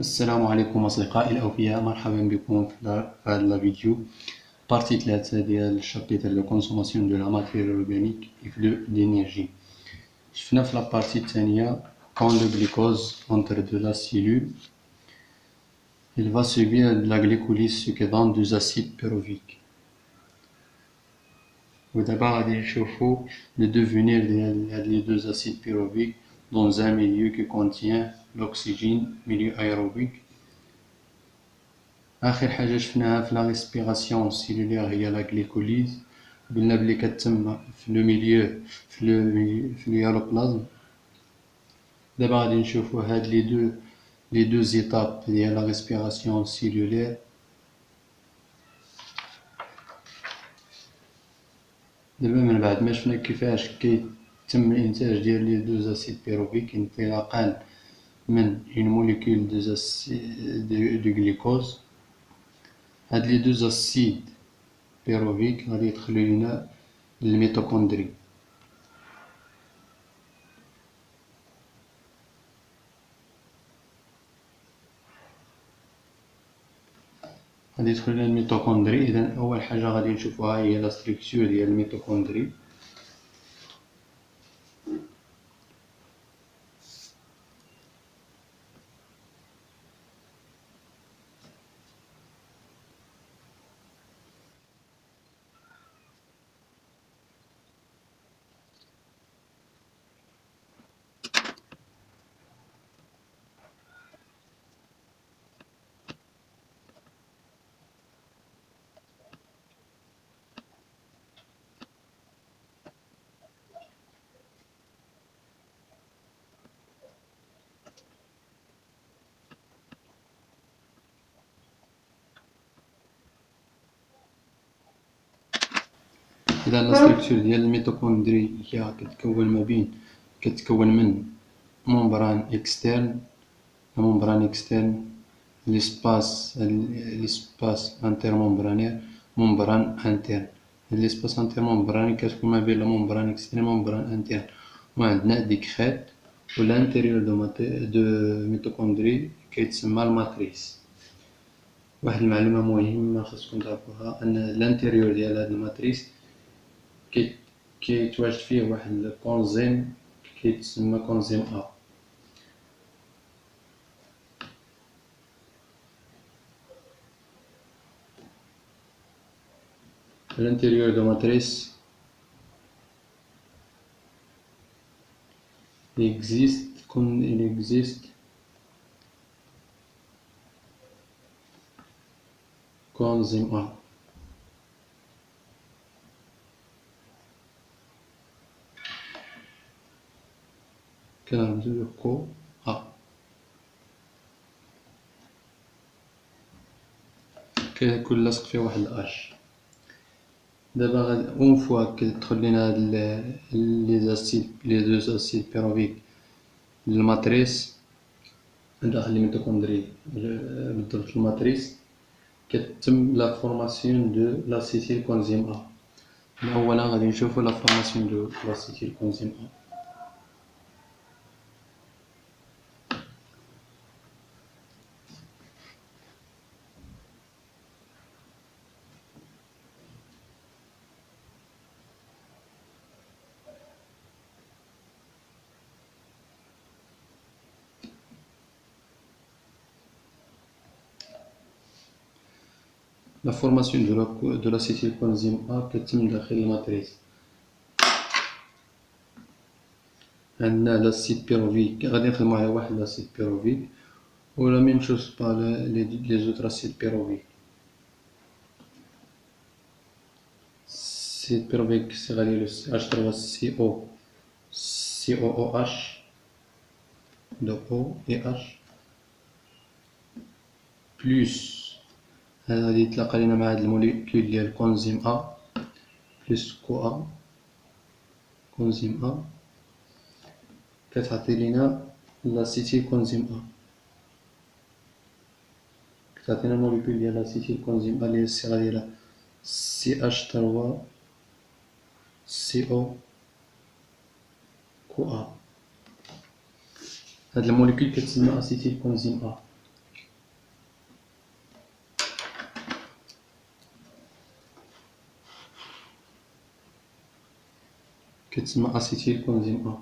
السلام عليكم أصدقائي الأوفياء، مرحبا بكم في هذا الفيديو بارتي 3 ديال الشابيتر دو كونسوماسيون دو لا ماتير أورغانيك et de l'énergie. شفنا في لابارتي الثانية quand le glucose entre de la cellule il va subir la glycolyse ce qui donne des acides pyruviques. ودابا غادي نشوفو le devenir ديال les deux acides pyruviques dans un milieu qui contient l'oxygène, milieu aérobique. آخر حاجة شفناها في لا ريسبيراسيون سيلولير هي لا غليكوليز، قلنا بلي كتم في لو ميليو في اليالوبلازم. دابا غادي نشوفو هاد لي دو زيتاب ديال لا ريسبيراسيون سيلولير. دابا من بعد ما شفنا كيفاش كيتم الانتاج ديال لي دو اسيد بيروفيك انطلاقا من اون موليكول دو غليكوز، هاد لي دو اسيد بيروفيك غادي يدخلوا لينا للميتوكوندري. غادي يدخلوا لنا الميتوكوندري. اذا اول حاجه غادي نشوفوها هي لا ستركتور ديال الميتوكوندري. إذا لا ستركتور ديال الميتوكوندري هي كتكون من ممبران اكسترن، ليسباس انترممبرانير، ممبران انترن. هاد ليسباس انترممبراني كتكون ما بين الممبران اكسترن وممبران انترن، وعندنا ديك خيط والانتيريور دو ميتوكوندري كيتسمى الماتريس. واحد المعلومة مهمة خاصكم تعرفوها، أن الانتيريور ديال هاد الماتريس كيتواجد فيه واحد الكونزيم كيتسمى كونزيم أ. l'intérieur de matrice il existe coenzyme A. كنرمزو كو A. كيكون لاصق فيه واحد الاش. دابا غادي اون فوا كتدخل لينا هاد لي دو اسيد بيروفيك للماتريس داخل الميتوكوندري، بالضبط الماتريس كتتم لا فورماسيون دو لاسيتيل كونزيم ا. اولا غادي نشوفو لا فورماسيون دو لاسيتيل كونزيم ا. La formation de l'acétylcoenzyme A كتتم داخل الماتريس. عندنا لاسيد بيروفيك، غادي نخدمو على واحد لاسيد بيروفيك و لا ميم شوز با لي زوتر اسيد بيروفيك. السيد بيروفيك سي غادي له H3 COOH دو O et H بلس هذا غادي يتلاقى لينا مع هاد الموليكول ديال كونزيم أ بلس كو أ. كونزيم أ كتعطي لينا لاسيتيل كونزيم أ، كتعطينا الموليكول ديال لاسيتيل كونزيم أ اللي هي الصيغة ديالها CH3 CO كو أ. هاد الموليكول كتسمى اسيتيل كونزيم أ. كتسمى اسيتيل كونزيم ا.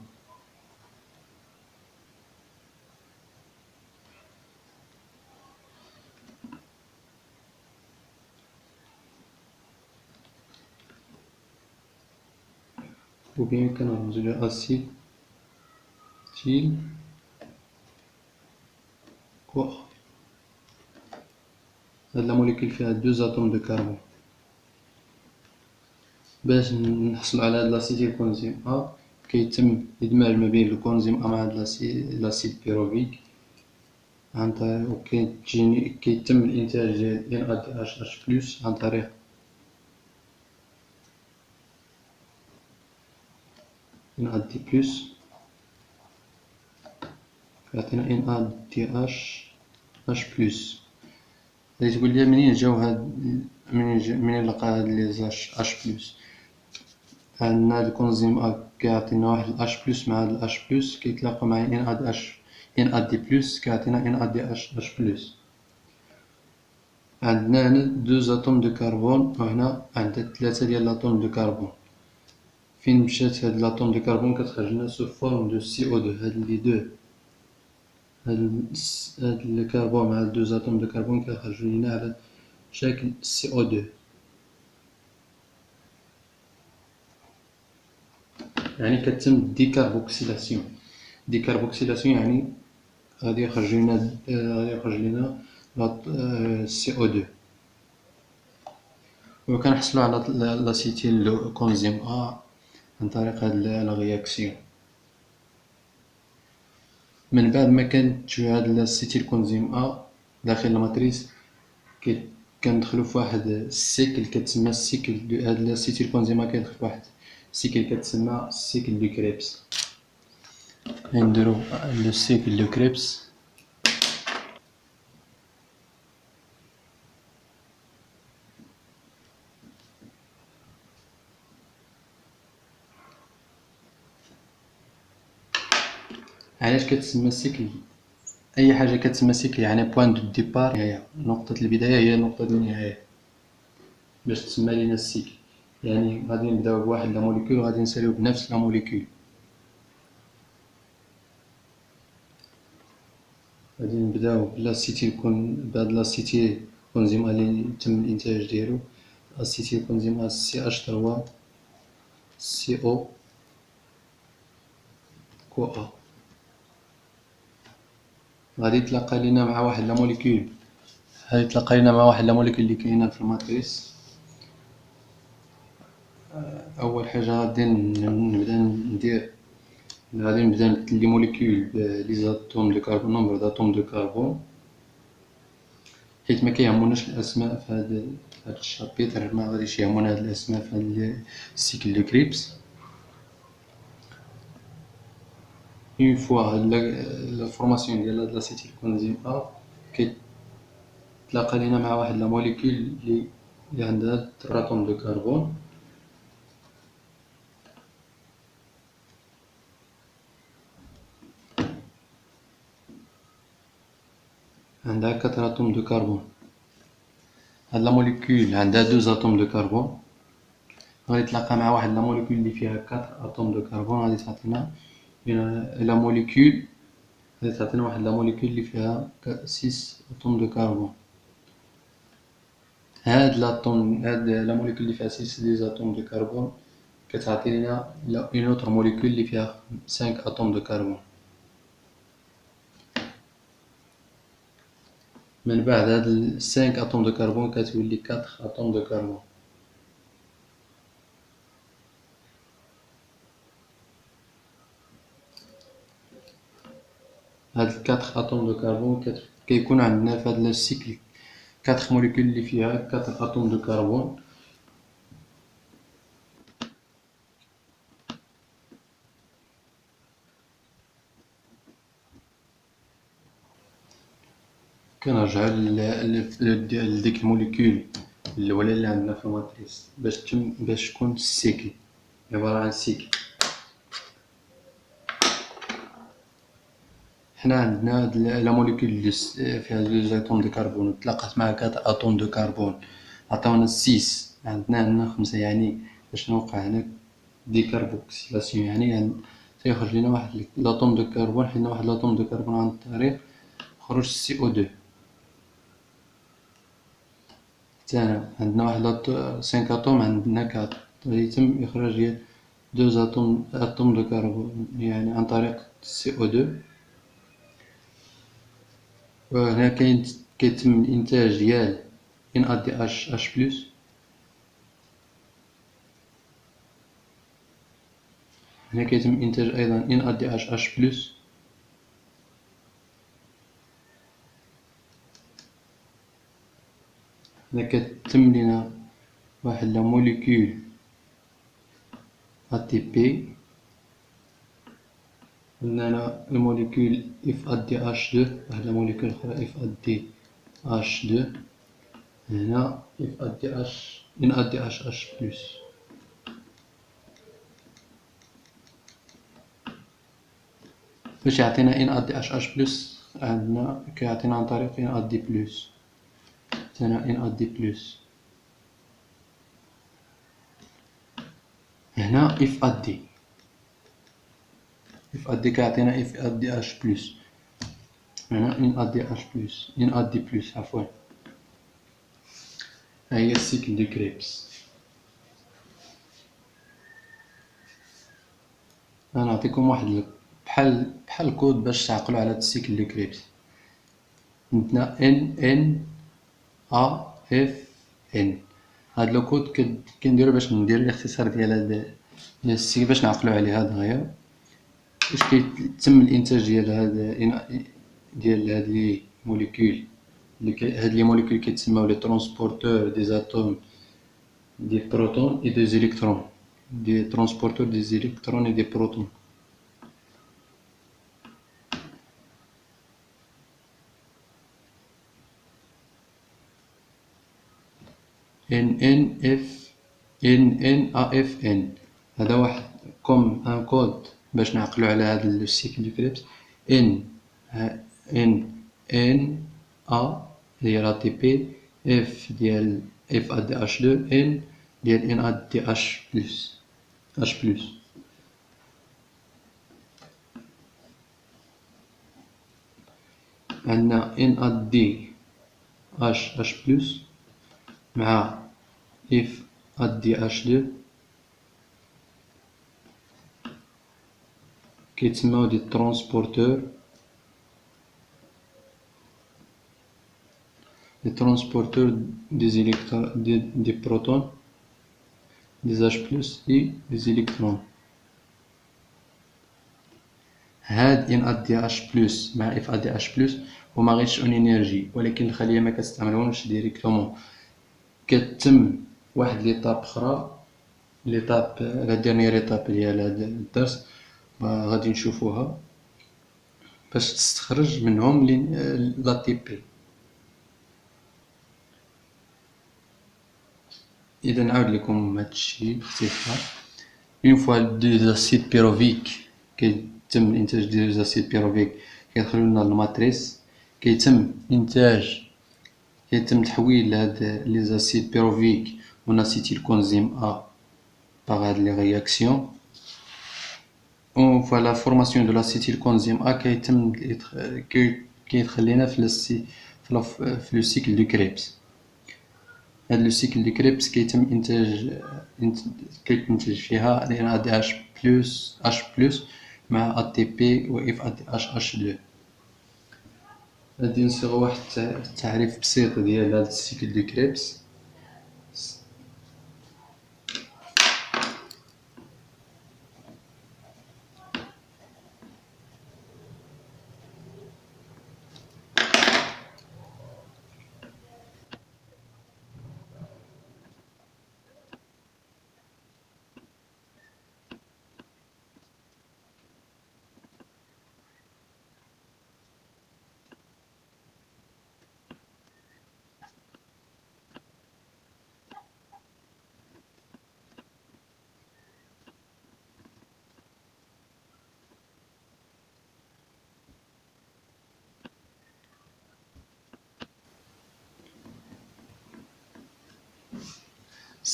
وبين كنرمزو لها اسيتيل كو ا. هاد لا موليكول فيها 2 اتوم دو كربون. باش نحصلو على هاد لاسيتيل كونزيم ا كيتم ادماج ما بين الكونزيم ا مع هاد لاسيد بيروفيك عن طريق كيتم الانتاج ديال NADH+ عن طريق NAD+ كيعطينا NADH+. غادي تقول لي منين جاو منين لقى هاد لي H+. عندنا هاد الكونزيم ا كيعطينا واحد H+ مع هاد H+ كيتلاقاو مع NAD+ كيعطينا NADH+. عندنا هنا 2 اتوم دو كربون وهنا عندنا 3 ديال الاتوم دو كربون. فين مشات هاد لاتوم دو كربون كتخرج لنا سو فورم دو CO2. هاد لي دو هاد الكربون مع 2 اتوم دو كربون كيخرجو لينا على شكل CO2. يعني كتم ديكاربوكسيلاسيون. ديكاربوكسيلاسيون يعني غادي يخرج لينا CO2. وكنحصلو على لاسيتيل كونزيم ا عن طريق هاد لا رياكسيون. من بعد ما كنتجو هاد لاسيتيل كونزيم ا داخل الماتريس كندخلو فواحد السيكل كتسمى السيكل دو هاد لاسيتيل كونزيم ا كيدخل فواحد السيكل كتسمى السيكل دو كريبس. نديرو لو سيكل دو كريبس. علاش كتسمى السيكل؟ اي حاجه كتسمى سيكل يعني بوين دو ديبار، هي نقطه البدايه هي نقطه النهايه باش تسمى لينا السيكل. يعني غادي نبداو بواحد لا موليكول وغادي نساليو بنفس لا موليكول. غادي نبداو بهاد لاسيتيل كونزيم اللي تم الانتاج ديالو. اسيتيل كونزيم CH3 CO كو ا. غادي يتلاقى لينا مع واحد لا موليكول اللي كاينه في الماتريس. اول حاجه غادي نبدا نبدل لي موليكول لي زاتوم دو كربون، نومبر داتوم دو كربون، حيت ما كيهموناش الاسماء في هاد الشابيتر. ما غاديش يهمونا هاد الاسماء في هاد السيكل دو كريبس. اون فوا هاد لا فورماسيون ديال هاد لاسيتيل كونزيم ا كيتلاقى لينا مع واحد لا موليكول اللي عندها 3 اتوم دو كربون. عندها 4 اتوم دو كربون. هاد لا موليكول عندها 2 اتوم دو كربون. غادي تلاقى مع واحد لا موليكول اللي فيها 4 اتوم دو كربون. غادي تعطينا لا موليكول غادي تعطينا واحد لا موليكول اللي فيها 6 اتوم دو كربون. هاد لا موليكول اللي فيها 6 اتوم دو كربون كتعطي لنا اون اوتر موليكول اللي فيها 5 اتوم دو كربون. من بعد هاد 5 اتوم دو كربون كتولي 4 اتوم دو كربون. هاد 4 اتوم دو كربون كيكون عندنا في هاد السيكل 4 موليكول اللي فيها 4 اتوم دو كربون. كنرجعو لديك الموليكول الاولى اللي عندنا في الماتريس باش تكون السيكل عباره عن سيكل. حنا عندنا هاد لا موليكول اللي فيها 2 اتوم دو كربون تلاقات مع 4 اتوم دو كربون عطاونا 6. عندنا 5. يعني باش نوقع هنا ديكربوكسيلاسيون، يعني سيخرج لنا واحد لاطوم دو كربون، حيدنا واحد لاطوم دو كربون عن طريق خروج CO2. تانا عندنا واحد 5 اتوم، عندنا 4 يتم اخراج ديال 2 اتوم دو كربون يعني عن طريق CO2. وهنا كيتم الانتاج ديال NADH+. هنا كيتم انتاج ايضا NADH+. هنا كتتم لنا واحد لا موليكول ATP. عندنا الموليكول FADH2، واحد لا موليكول اخرى FADH2. هنا NADH+. باش يعطينا NADH+، عندنا كيعطينا عن طريق NAD+. هنا NAD+. هنا FAD كيعطينا FADH+. هنا NAD+، عفوا. ها هي السيكل دو كريبس. انا نعطيكم واحد بحال كود باش تعقلوا على هاد السيكل دو كريبس. عندنا NNAFN. هاد لو كود كنديرو باش ندير الاختصار ديال هاد السيكل باش نعقلوا عليها دغيا. واش كيتم الانتاج ديال هاد لي موليكول هاد لي موليكول كيتسماو لي ترونسبورتور دي زاتوم دي بروتون اي دي زيليكترون، دي ترونسبورتور دي زيليكترون اي دي بروتون. NNAFN هذا واحد كوم ان كود باش نعقلو على هاد السيكل دو كريبس. N A ديال ATP، F ديال FADH2، N ديال NADH+. عندنا NADH+ مع FADH2 كيتسماو دي ترونسبورتور دي زيليكترون دي بروتون دي H+ اي دي زيليكترون. هاد NADH+ مع FADH+ هما غير شؤون انرجي، ولكن الخلية ما كتستعملهمش ديريكتومون. كتم واحد ليطاب اخرى، ليطاب لا ديرنيير ايطاب ديال هاد الدرس غادي نشوفوها باش تستخرج منهم لا تي بي. اذا نعاود لكم هادشي باختصار. اون فوا دو زاسيد بيروفيك كيتم الانتاج ديال زاسيد بيروفيك كيدخلوا لنا الماتريس، كيتم تحويل هاد لي زاسيد بيروفيك اون اسيتيل كونزيم ا par هاد لي رياكسيون. اون فوا لا فورماسيون دو لاسيتيل كونزيم ا كيدخل لينا في لو سيكل دو كريبس. هاد لو سيكل دو كريبس كيتنتج فيها NADH+ مع ATP و FADH2. غادي نصيغو واحد التعريف بسيط ديال هاد السيكل دو كريبس.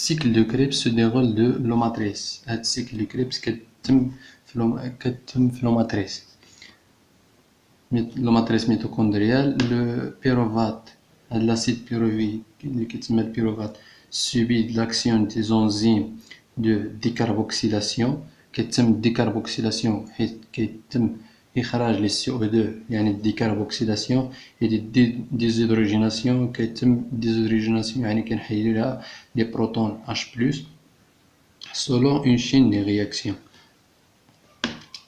cycle de Krebs se déroule de l'omatrice. هاد cycle de Krebs كتتم في l'omatrice. L'omatrice mitochondriale, le pyruvate, l'acide pyruvique اللي كيتسمى البيروفات subit l'action des enzymes de décarboxylation. كيتم décarboxylation حيت كيتم إخراج لي CO2 يعني décarboxylation et déshydrogénation كيتم déshydrogénation يعني كنحيدو لها لي بروتون H+ selon une chaîne de réaction.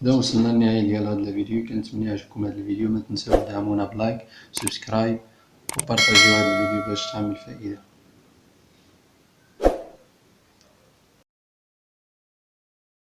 إذا وصلنا للنهاية ديال هاد الفيديو، كنتمنى يعجبكم هاد الفيديو. متنساوش تدعمونا بلايك، سبسكرايب وبارطاجيو هاد الفيديو باش تعمل فائدة.